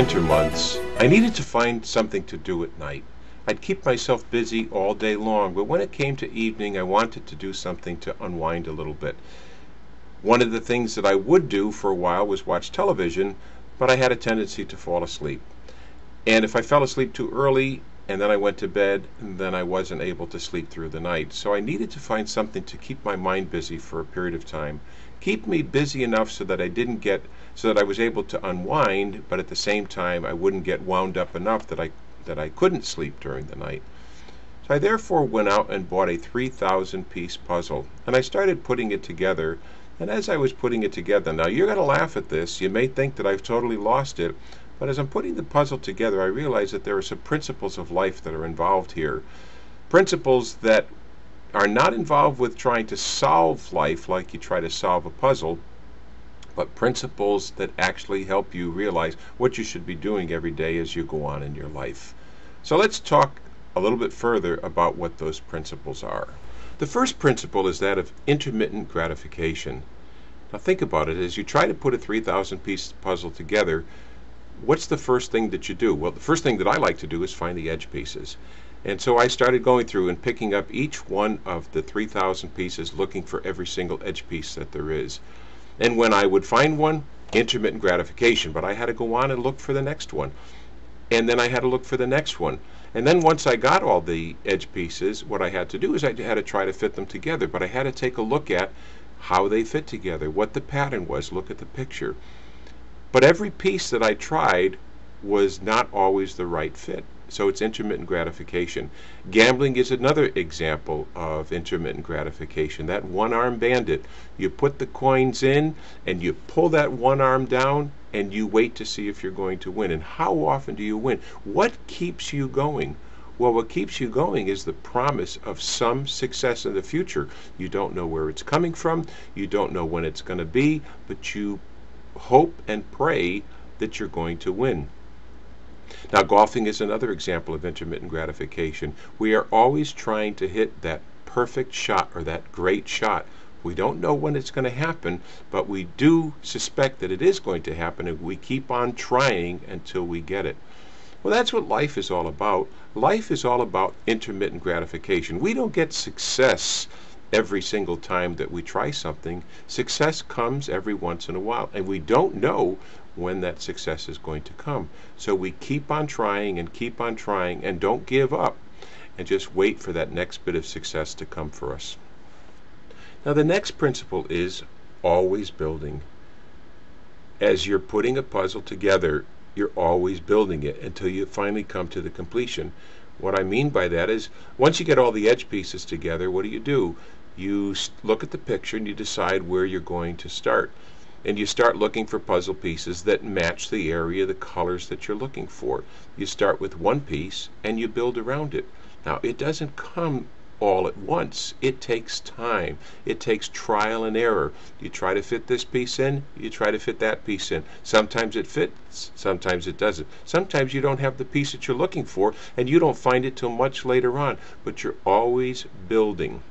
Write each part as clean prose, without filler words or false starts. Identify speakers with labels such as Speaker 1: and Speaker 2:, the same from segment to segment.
Speaker 1: winter months, I needed to find something to do at night. I'd keep myself busy all day long, but when it came to evening, I wanted to do something to unwind a little bit. One of the things that I would do for a while was watch television, but I had a tendency to fall asleep. And if I fell asleep too early and then I went to bed, then I wasn't able to sleep through the night. So I needed to find something to keep my mind busy for a period of time. Keep me busy enough so that I was able to unwind, but at the same time I wouldn't get wound up enough that I couldn't sleep during the night. So I therefore went out and bought a 3,000 piece puzzle, and I started putting it together. And as I was putting it together, now you're going to laugh at this, you may think that I've totally lost it, but as I'm putting the puzzle together, I realize that there are some principles of life that are involved here. Principles that are not involved with trying to solve life like you try to solve a puzzle, but principles that actually help you realize what you should be doing every day as you go on in your life. So let's talk a little bit further about what those principles are. The first principle is that of intermittent gratification. Now think about it. As you try to put a 3,000 piece puzzle together, what's the first thing that you do? Well, the first thing that I like to do is find the edge pieces. And so I started going through and picking up each one of the 3,000 pieces, looking for every single edge piece that there is. And when I would find one, intermittent gratification, but I had to go on and look for the next one. And then I had to look for the next one. And then once I got all the edge pieces, what I had to do is I had to try to fit them together, but I had to take a look at how they fit together, what the pattern was, look at the picture. But every piece that I tried was not always the right fit. So it's intermittent gratification. Gambling is another example of intermittent gratification. That one-arm bandit. You put the coins in and you pull that one arm down and you wait to see if you're going to win. And how often do you win? What keeps you going? Well, what keeps you going is the promise of some success in the future. You don't know where it's coming from. You don't know when it's going to be, but you hope and pray that you're going to win. Now, golfing is another example of intermittent gratification. We are always trying to hit that perfect shot or that great shot. We don't know when it's going to happen, but we do suspect that it is going to happen, and we keep on trying until we get it. Well, that's what life is all about. Life is all about intermittent gratification. We don't get success every single time that we try something. Success comes every once in a while, and we don't know when that success is going to come. So we keep on trying and don't give up, and just wait for that next bit of success to come for us. Now the next principle is always building. As you're putting a puzzle together, you're always building it until you finally come to the completion. What I mean by that is, once you get all the edge pieces together, what do? You look at the picture and you decide where you're going to start. And you start looking for puzzle pieces that match the area, the colors that you're looking for. You start with one piece and you build around it. Now, it doesn't come all at once. It takes time. It takes trial and error. You try to fit this piece in, you try to fit that piece in. Sometimes it fits, sometimes it doesn't. Sometimes you don't have the piece that you're looking for, and you don't find it till much later on, but you're always building.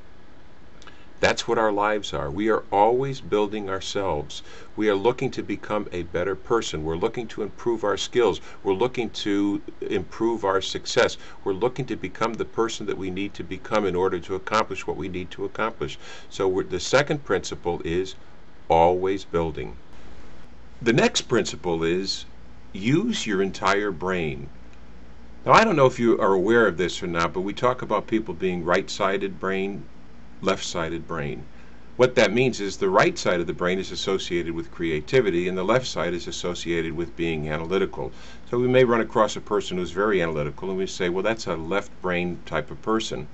Speaker 1: That's what our lives are. We are always building ourselves. We are looking to become a better person. We're looking to improve our skills. We're looking to improve our success. We're looking to become the person that we need to become in order to accomplish what we need to accomplish. So the second principle is always building. The next principle is use your entire brain. Now, I don't know if you are aware of this or not, but we talk about people being right-sided brain, left-sided brain. What that means is the right side of the brain is associated with creativity and the left side is associated with being analytical. So we may run across a person who's very analytical and we say, well, that's a left brain type of person.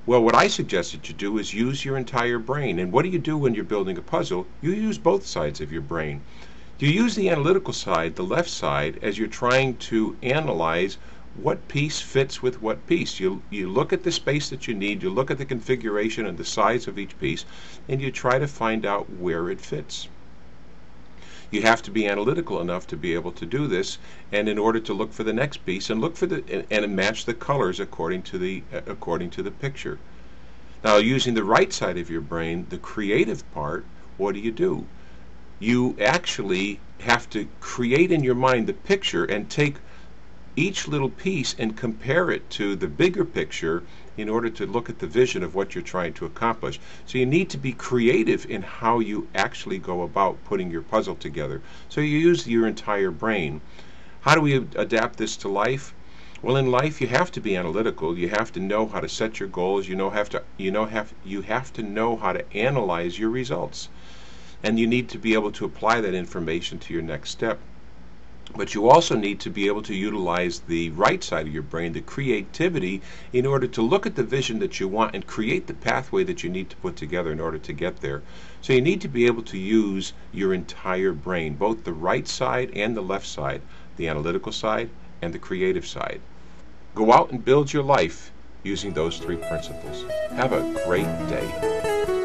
Speaker 1: Well, what I suggest that you do is use your entire brain. And what do you do when you're building a puzzle? You use both sides of your brain. You use the analytical side, the left side, as you're trying to analyze what piece fits with what piece. You look at the space that you need, you look at the configuration and the size of each piece, and you try to find out where it fits. You have to be analytical enough to be able to do this, and in order to look for the next piece and look for and match the colors according to the picture. Now, using the right side of your brain, the creative part, what do? You actually have to create in your mind the picture and take each little piece and compare it to the bigger picture in order to look at the vision of what you're trying to accomplish. So you need to be creative in how you actually go about putting your puzzle together. So you use your entire brain. How do we adapt this to life? Well, in life you have to be analytical. You have to know how to set your goals. You have to know how to analyze your results. And you need to be able to apply that information to your next step. But you also need to be able to utilize the right side of your brain, the creativity, in order to look at the vision that you want and create the pathway that you need to put together in order to get there. So you need to be able to use your entire brain, both the right side and the left side, the analytical side and the creative side. Go out and build your life using those three principles. Have a great day.